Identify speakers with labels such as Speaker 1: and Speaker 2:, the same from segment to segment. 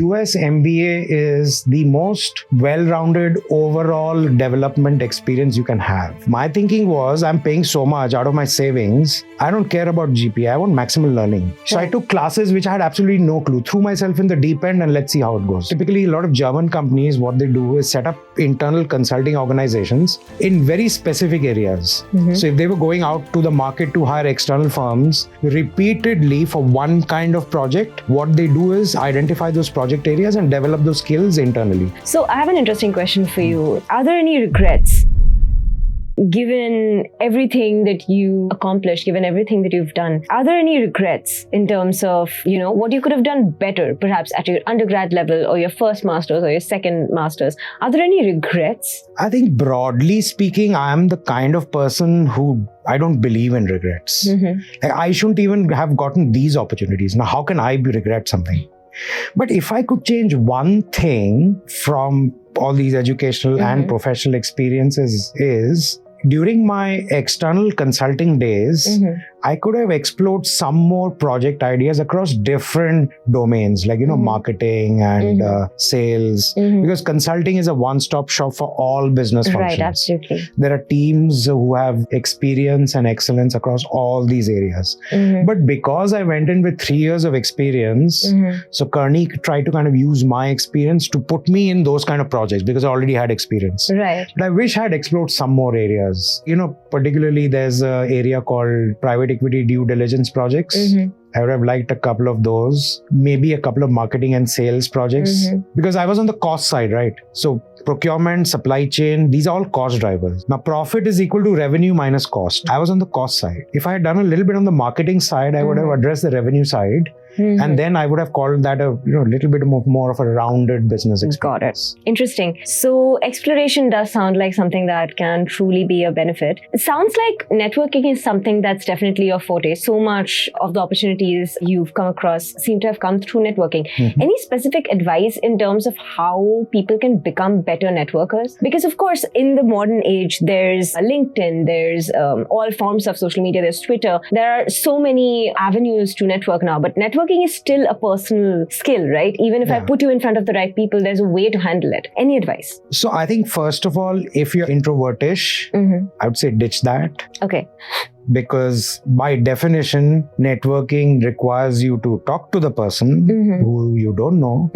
Speaker 1: US MBA is the most well-rounded overall development experience you can have. My thinking was, I'm paying so much out of my savings. I don't care about GPA. I want maximal learning. So I took classes which I had absolutely no clue. Threw myself in the deep end and let's see how it goes. Typically, a lot of German companies, what they do is set up internal consulting organizations in very specific areas. So if they were going out to the market to hire external firms repeatedly for one kind of project, what they do is identify those project areas and develop those skills internally.
Speaker 2: So I have an interesting question for you. Are there any regrets? Given everything that you accomplished, given everything that you've done, are there any regrets in terms of, what you could have done better, perhaps at your undergrad level or your first master's or your second master's? Are there any regrets?
Speaker 1: I think broadly speaking, I am the kind of person who I don't believe in regrets. Like, I shouldn't even have gotten these opportunities. Now, how can I regret something? But if I could change one thing from all these educational and professional experiences is, during my external consulting days, I could have explored some more project ideas across different domains, like, marketing and sales, because consulting is a one-stop shop for all business functions.
Speaker 2: Right, absolutely.
Speaker 1: There are teams who have experience and excellence across all these areas. But because I went in with 3 years of experience, so Kearney tried to kind of use my experience to put me in those kind of projects because I already had experience.
Speaker 2: Right.
Speaker 1: But I wish I had explored some more areas. Particularly there's an area called private equity due diligence projects. I would have liked a couple of those, maybe a couple of marketing and sales projects, because I was on the cost side, right? So procurement, supply chain, these are all cost drivers. Now, profit is equal to revenue minus cost. I was on the cost side. If I had done a little bit on the marketing side, I would have addressed the revenue side. And then I would have called that a little bit more of a rounded business experience.
Speaker 2: Got it. Interesting. So exploration does sound like something that can truly be a benefit. It sounds like networking is something that's definitely your forte. So much of the opportunities you've come across seem to have come through networking. Any specific advice in terms of how people can become better networkers? Because of course, in the modern age, there's LinkedIn, there's all forms of social media, there's Twitter. There are so many avenues to network now, but networking is still a personal skill, right? Even if I put you in front of the right people, there's a way to handle it. Any advice?
Speaker 1: So I think first of all, if you're introvertish, I would say ditch that.
Speaker 2: Okay.
Speaker 1: Because by definition, networking requires you to talk to the person who you don't know.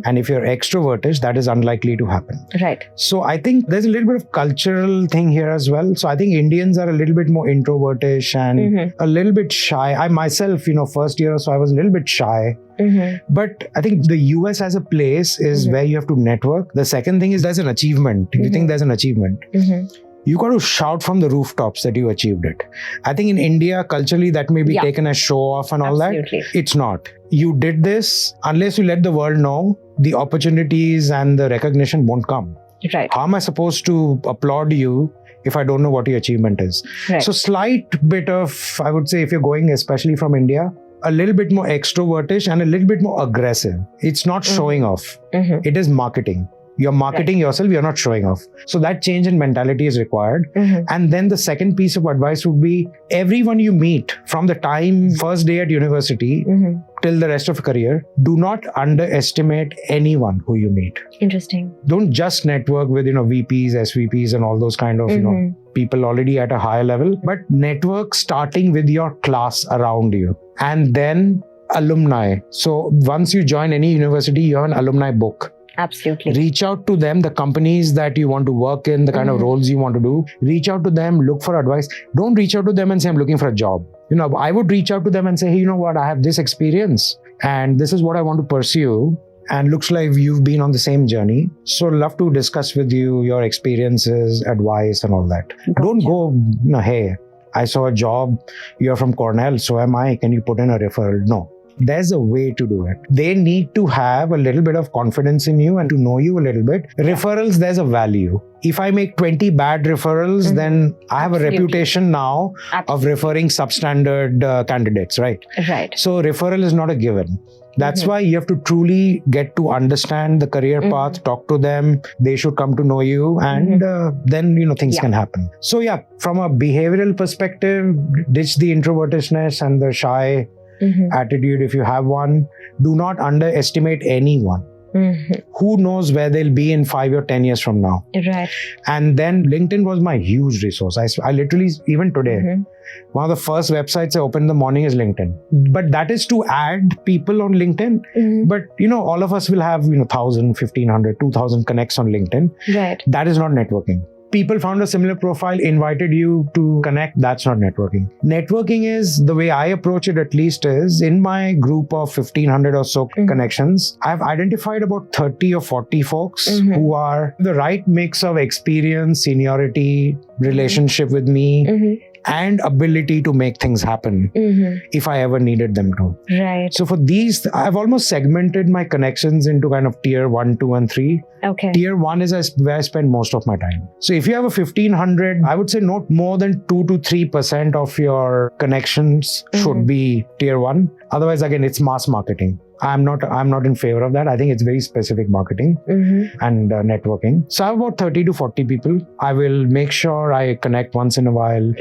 Speaker 1: And if you're extrovertish, that is unlikely to happen.
Speaker 2: Right.
Speaker 1: So I think there's a little bit of cultural thing here as well. So I think Indians are a little bit more introvertish and a little bit shy. I myself, first year or so, I was a little bit shy. But I think the US as a place is where you have to network. The second thing is there's an achievement. If you think there's an achievement, you got to shout from the rooftops that you achieved it. I think in India, culturally, that may be taken as show off and all that. It's not. You did this, unless you let the world know, the opportunities and the recognition won't come.
Speaker 2: Right.
Speaker 1: How am I supposed to applaud you if I don't know what your achievement is?
Speaker 2: Right.
Speaker 1: So slight bit of, I would say, if you're going especially from India, a little bit more extrovertish and a little bit more aggressive. It's not showing off. It is marketing. You're marketing yourself, you're not showing off. So that change in mentality is required. And then the second piece of advice would be, everyone you meet from the time first day at university till the rest of your career, do not underestimate anyone who you meet.
Speaker 2: Interesting.
Speaker 1: Don't just network with, VPs, SVPs and all those kind of, people already at a higher level, but network starting with your class around you. And then alumni. So once you join any university, you have an alumni book.
Speaker 2: Absolutely.
Speaker 1: Reach out to them, the companies that you want to work in, the kind of roles you want to do. Reach out to them, look for advice. Don't reach out to them and say, I'm looking for a job. I would reach out to them and say, hey, you know what? I have this experience and this is what I want to pursue. And looks like you've been on the same journey. So love to discuss with you your experiences, advice and all that. Gotcha. Don't go, hey, I saw a job. You're from Cornell. So am I. Can you put in a referral? No. There's a way to do it. They need to have a little bit of confidence in you and to know you a little bit. Referrals, there's a value. If I make 20 bad referrals, then I have a reputation now of referring substandard candidates, right?
Speaker 2: Right.
Speaker 1: So referral is not a given. That's why you have to truly get to understand the career path, talk to them. They should come to know you and then, things can happen. So from a behavioral perspective, ditch the introvertishness and the shy attitude if you have one. Do not underestimate anyone. Who knows where they'll be in 5 or 10 years from now.
Speaker 2: Right.
Speaker 1: And then LinkedIn was my huge resource. I literally, even today, one of the first websites I open in the morning is LinkedIn. But that is to add people on LinkedIn. But, all of us will have, 1,000, 1,500, 2,000 connects on LinkedIn.
Speaker 2: Right.
Speaker 1: That is not networking. People found a similar profile, invited you to connect. That's not networking. Networking is, the way I approach it at least, is in my group of 1,500 or so connections, I've identified about 30 or 40 folks who are the right mix of experience, seniority, relationship with me, and ability to make things happen if I ever needed them to.
Speaker 2: Right.
Speaker 1: So for these, I've almost segmented my connections into kind of tier 1, 2, and 3.
Speaker 2: Okay.
Speaker 1: Tier 1 is where I spend most of my time. So if you have a 1,500, I would say not more than 2 to 3% of your connections should be tier 1. Otherwise, again, it's mass marketing. I'm not in favor of that. I think it's very specific marketing and networking. So I have about 30 to 40 people. I will make sure I connect once in a while.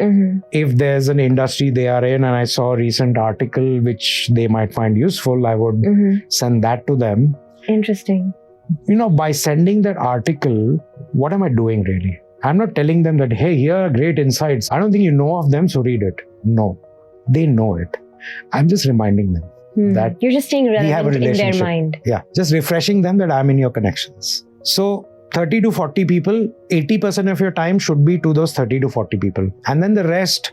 Speaker 1: If there's an industry they are in and I saw a recent article which they might find useful, I would send that to them.
Speaker 2: Interesting.
Speaker 1: By sending that article, what am I doing really? I'm not telling them that, hey, here are great insights. I don't think you know of them, so read it. No, they know it. I'm just reminding them. That
Speaker 2: you're just staying relevant in their mind.
Speaker 1: Yeah, just refreshing them that I'm in your connections. So 30 to 40 people, 80% of your time should be to those 30 to 40 people. And then the rest,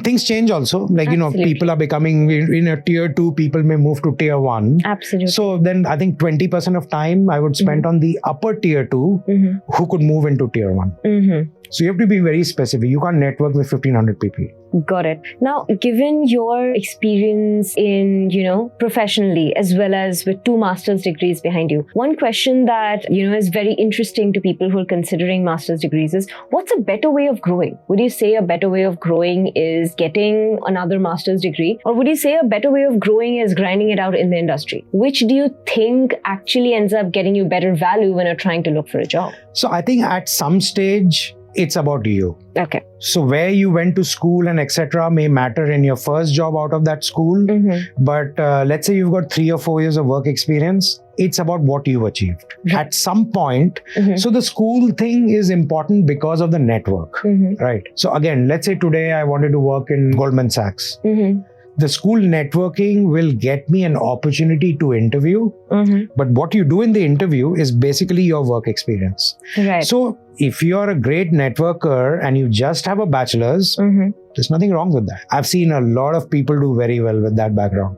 Speaker 1: things change also. Like, people are becoming in a tier 2, people may move to tier 1.
Speaker 2: Absolutely.
Speaker 1: So then I think 20% of time I would spend on the upper tier 2 who could move into tier 1. So you have to be very specific. You can't network with 1,500 people.
Speaker 2: Got it. Now, given your experience in, professionally, as well as with 2 master's degrees behind you, one question that, is very interesting to people who are considering master's degrees is, what's a better way of growing? Would you say a better way of growing is getting another master's degree? Or would you say a better way of growing is grinding it out in the industry? Which do you think actually ends up getting you better value when you're trying to look for a job?
Speaker 1: So I think at some stage, it's about you.
Speaker 2: Okay.
Speaker 1: So where you went to school and etc. may matter in your first job out of that school. But let's say you've got 3 or 4 years of work experience. It's about what you've achieved. At some point, so the school thing is important because of the network, right? So again, let's say today I wanted to work in Goldman Sachs. The school networking will get me an opportunity to interview. But what you do in the interview is basically your work experience.
Speaker 2: Right.
Speaker 1: So if you're a great networker and you just have a bachelor's, there's nothing wrong with that. I've seen a lot of people do very well with that background.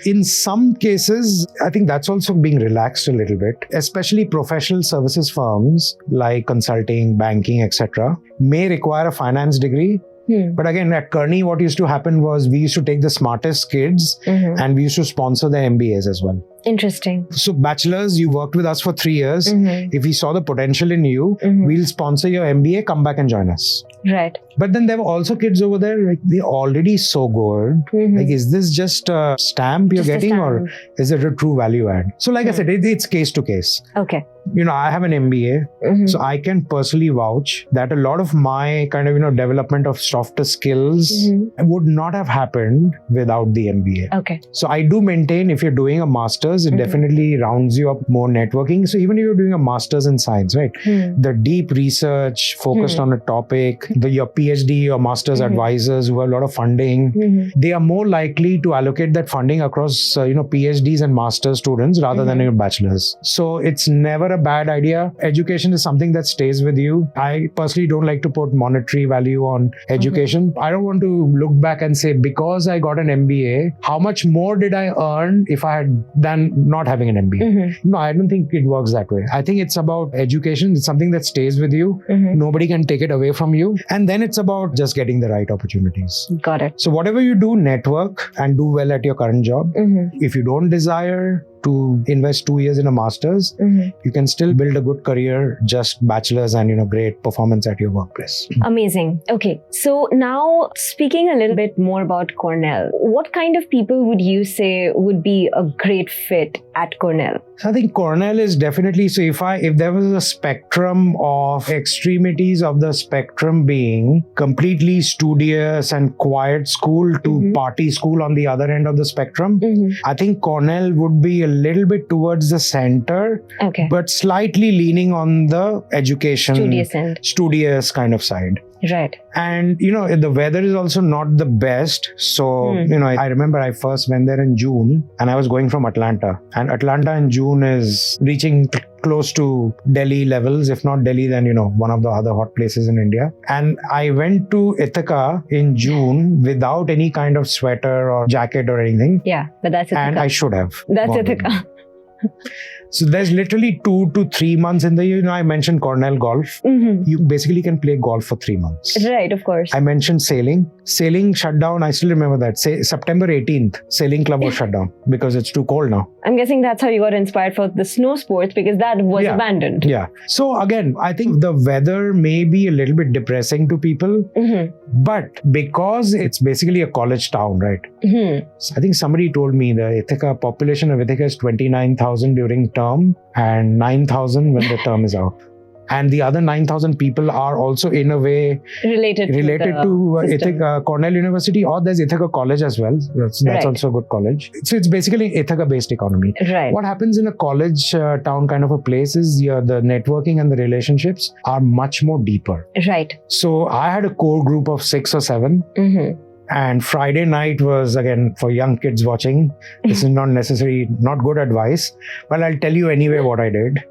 Speaker 1: In some cases, I think that's also being relaxed a little bit, especially professional services firms like consulting, banking, etc. may require a finance degree. But again, at Kearney, what used to happen was we used to take the smartest kids and we used to sponsor the MBAs as well.
Speaker 2: Interesting.
Speaker 1: So bachelors, you worked with us for 3 years. If we saw the potential in you, we'll sponsor your MBA, come back and join us.
Speaker 2: Right.
Speaker 1: But then there were also kids over there, like they're already so good. Like, is this just a stamp you're getting or is it a true value add? So like I said, it's case to case.
Speaker 2: Okay.
Speaker 1: I have an MBA, so I can personally vouch that a lot of my kind of, development of softer skills would not have happened without the MBA.
Speaker 2: Okay.
Speaker 1: So I do maintain if you're doing a master's, it definitely rounds you up more networking. So even if you're doing a master's in science, right? The deep research focused on a topic, your PhD or master's advisors who have a lot of funding, they are more likely to allocate that funding across, PhDs and master's students rather than your bachelor's. So it's never a bad idea. Education is something that stays with you. I personally don't like to put monetary value on education. I don't want to look back and say, because I got an MBA, how much more did I earn if I had than not having an MBA? No, I don't think it works that way. I think it's about education. It's something that stays with you. Nobody can take it away from you. And then it's about just getting the right opportunities.
Speaker 2: Got it.
Speaker 1: So whatever you do, network and do well at your current job. If you don't desire to invest 2 years in a master's, you can still build a good career, just bachelor's and great performance at your workplace.
Speaker 2: Amazing. Okay. So now speaking a little bit more about Cornell, what kind of people would you say would be a great fit at Cornell?
Speaker 1: So I think Cornell is definitely, so if there was a spectrum of extremities of the spectrum being completely studious and quiet school to party school on the other end of the spectrum, I think Cornell would be a little bit towards the center, but slightly leaning on the education, studious kind of side.
Speaker 2: Right.
Speaker 1: And, the weather is also not the best. So, I remember I first went there in June and I was going from Atlanta. And Atlanta in June is reaching close to Delhi levels. If not Delhi, then, one of the other hot places in India. And I went to Ithaca in June without any kind of sweater or jacket or anything.
Speaker 2: Yeah, but that's Ithaca.
Speaker 1: And I should have.
Speaker 2: That's Ithaca.
Speaker 1: So there's literally 2 to 3 months in the year. I mentioned Cornell golf. You basically can play golf for 3 months.
Speaker 2: Right, of course.
Speaker 1: I mentioned sailing. Sailing shut down. I still remember that. September 18th, sailing club was shut down because it's too cold now.
Speaker 2: I'm guessing that's how you got inspired for the snow sports, because that was abandoned.
Speaker 1: Yeah. So again, I think the weather may be a little bit depressing to people, but because it's basically a college town, right? So I think somebody told me the population of Ithaca is 29,000 during term and 9,000 when the term is out. And the other 9,000 people are also in a way related to Ithaca, Cornell University, or there's Ithaca College as well. That's also a good college. So it's basically Ithaca-based economy.
Speaker 2: Right.
Speaker 1: What happens in a college town kind of a place is the networking and the relationships are much more deeper.
Speaker 2: Right.
Speaker 1: So I had a core group of 6 or 7. And Friday night was, again, for young kids watching, this is not good advice, but I'll tell you anyway what I did.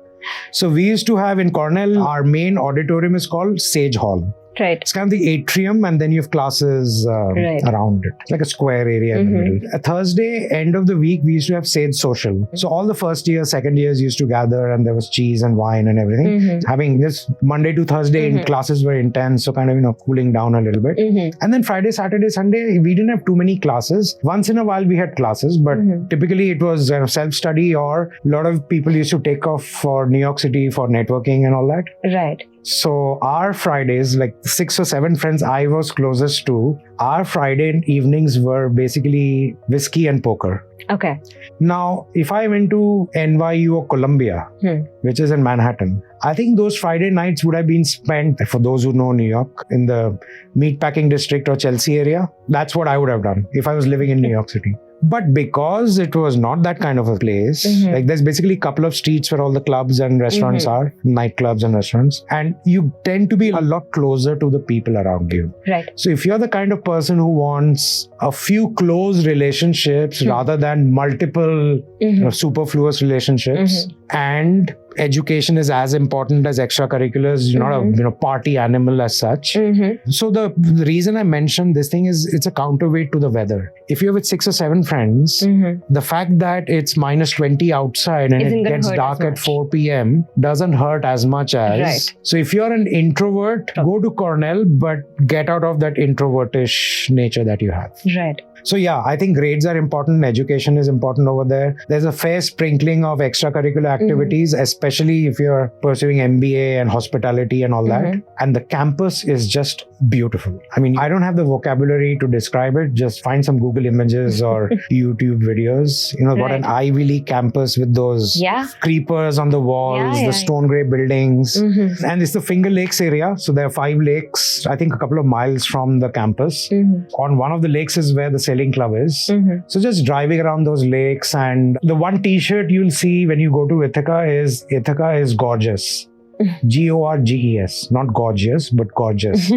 Speaker 1: So we used to have in Cornell, our main auditorium is called Sage Hall.
Speaker 2: Right.
Speaker 1: It's kind of the atrium, and then you have classes around it. It's like a square area in the middle. A Thursday, end of the week, we used to have Sage Social. So all the first year, second years used to gather, and there was cheese and wine and everything. Having this Monday to Thursday, classes were intense, so kind of, cooling down a little bit. And then Friday, Saturday, Sunday, we didn't have too many classes. Once in a while, we had classes, but typically it was self-study, or a lot of people used to take off for New York City for networking and all that.
Speaker 2: Right.
Speaker 1: So our Fridays, like 6 or 7 friends I was closest to, our Friday evenings were basically whiskey and poker.
Speaker 2: Okay.
Speaker 1: Now, if I went to NYU or Columbia, which is in Manhattan, I think those Friday nights would have been spent, for those who know New York, in the meatpacking district or Chelsea area. That's what I would have done if I was living in New York City. But because it was not that kind of a place, like there's basically a couple of streets where all the clubs and restaurants are, nightclubs and restaurants, and you tend to be a lot closer to the people around you.
Speaker 2: Right.
Speaker 1: So if you're the kind of person who wants a few close relationships rather than multiple superfluous relationships, and education is as important as extracurriculars, you're not a party animal as such. So the reason I mentioned this thing is it's a counterweight to the weather. If you're with 6 or 7 friends, the fact that it's minus 20 outside and it gets dark at 4 p.m. doesn't hurt as much as.
Speaker 2: Right.
Speaker 1: So if you're an introvert, go to Cornell, but get out of that introvertish nature that you have.
Speaker 2: Right.
Speaker 1: So yeah, I think grades are important. Education is important over there. There's a fair sprinkling of extracurricular activities, especially if you're pursuing MBA and hospitality and all that. And the campus is just beautiful. I mean, I don't have the vocabulary to describe it. Just find some Google images or YouTube videos. What an Ivy League campus with those creepers on the walls, the stone gray buildings. And it's the Finger Lakes area. So there are 5 lakes, I think a couple of miles from the campus. On one of the lakes is where the sailing club is. So just driving around those lakes, and the one t-shirt you'll see when you go to Ithaca is gorgeous. Gorges, not gorgeous, but gorgeous.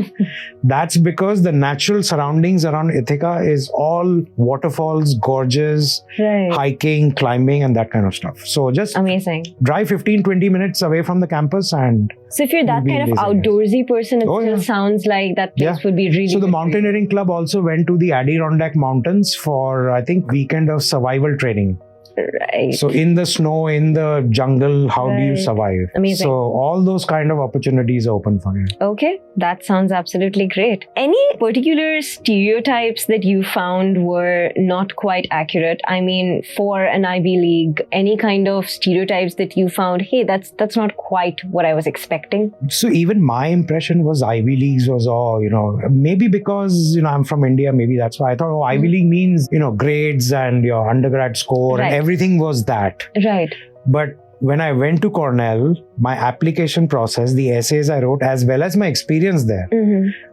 Speaker 1: That's because the natural surroundings around Ithaca is all waterfalls, gorges, hiking, climbing, and that kind of stuff. So just
Speaker 2: amazing.
Speaker 1: Drive 15-20 minutes away from the campus, and
Speaker 2: so if you're that kind of outdoorsy person, it still sounds like that place would be really.
Speaker 1: So the mountaineering club also went to the Adirondack Mountains for, I think, weekend of survival training.
Speaker 2: Right.
Speaker 1: So in the snow, in the jungle, how do you survive?
Speaker 2: Amazing.
Speaker 1: So all those kind of opportunities are open for you.
Speaker 2: Okay, that sounds absolutely great. Any particular stereotypes that you found were not quite accurate? I mean, for an Ivy League, any kind of stereotypes that you found, hey, that's not quite what I was expecting?
Speaker 1: So even my impression was Ivy Leagues was maybe because, I'm from India, maybe that's why I thought, Ivy League means, grades and your undergrad score and everything was that.
Speaker 2: Right.
Speaker 1: But when I went to Cornell, my application process, the essays I wrote, as well as my experience there,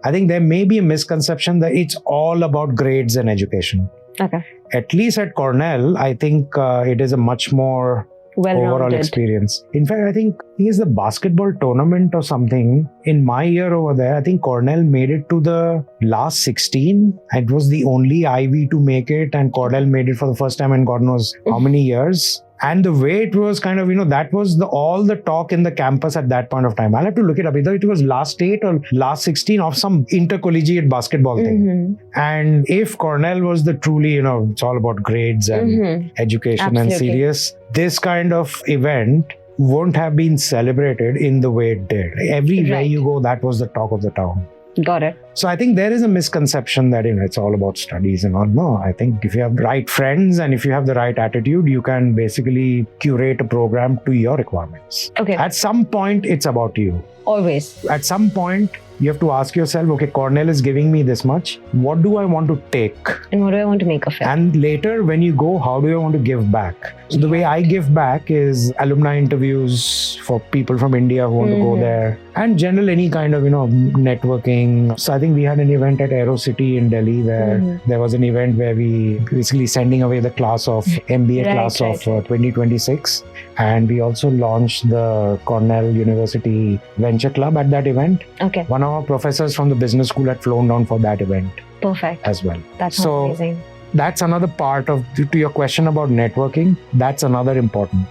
Speaker 1: I think there may be a misconception that it's all about grades and education.
Speaker 2: Okay.
Speaker 1: At least at Cornell, I think it is a much more overall experience. In fact, I think it's the basketball tournament or something. In my year over there, I think Cornell made it to the last 16. It was the only Ivy to make it, and Cornell made it for the first time in God knows how many years. And the way it was kind of, that was all the talk in the campus at that point of time. I'll have to look it up. Either it was last 8 or last 16 of some intercollegiate basketball thing. And if Cornell was the truly, it's all about grades and education and serious, this kind of event won't have been celebrated in the way it did. Everywhere you go, that was the talk of the town.
Speaker 2: Got it.
Speaker 1: So I think there is a misconception that it's all about studies and all. No, I think if you have the right friends and if you have the right attitude, you can basically curate a program to your requirements.
Speaker 2: Okay.
Speaker 1: At some point, it's about you.
Speaker 2: Always.
Speaker 1: At some point, you have to ask yourself, okay, Cornell is giving me this much. What do I want to take?
Speaker 2: And what do I want to make of it?
Speaker 1: And later, when you go, how do I want to give back? So the way I give back is alumni interviews for people from India who want to go there. And general any kind of, networking. So I think we had an event at Aero City in Delhi where there was an event where we basically sending away the class of MBA class of 2026. And we also launched the Cornell University Venture Club at that event.
Speaker 2: Okay.
Speaker 1: One of our professors from the business school had flown down for that event.
Speaker 2: Perfect.
Speaker 1: As well.
Speaker 2: That's amazing.
Speaker 1: That's another part of, to your question about networking, that's another important.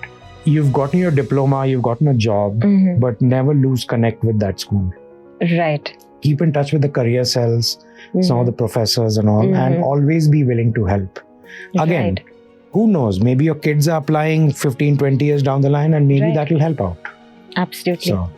Speaker 1: You've gotten your diploma, you've gotten a job, but never lose connect with that school.
Speaker 2: Right.
Speaker 1: Keep in touch with the career cells, some of the professors and all, and always be willing to help. Again, who knows, maybe your kids are applying 15, 20 years down the line and maybe that will help out.
Speaker 2: Absolutely.
Speaker 1: So.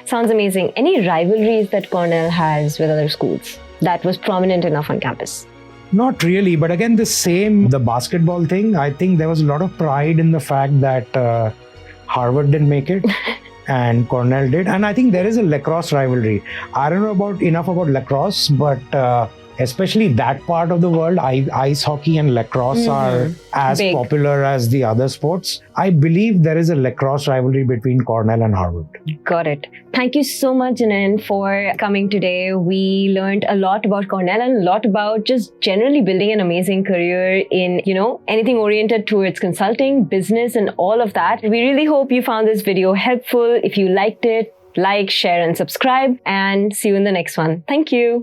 Speaker 2: Sounds amazing. Any rivalries that Cornell has with other schools that was prominent enough on campus?
Speaker 1: Not really, but again, the basketball thing, I think there was a lot of pride in the fact that Harvard didn't make it and Cornell did. And I think there is a lacrosse rivalry. I don't know enough about lacrosse, but especially that part of the world, ice hockey and lacrosse are as
Speaker 2: big,
Speaker 1: popular as the other sports. I believe there is a lacrosse rivalry between Cornell and Harvard.
Speaker 2: Got it. Thank you so much, Jinen, for coming today. We learned a lot about Cornell and a lot about just generally building an amazing career in, anything oriented towards consulting, business, and all of that. We really hope you found this video helpful. If you liked it, like, share, and subscribe, and see you in the next one. Thank you.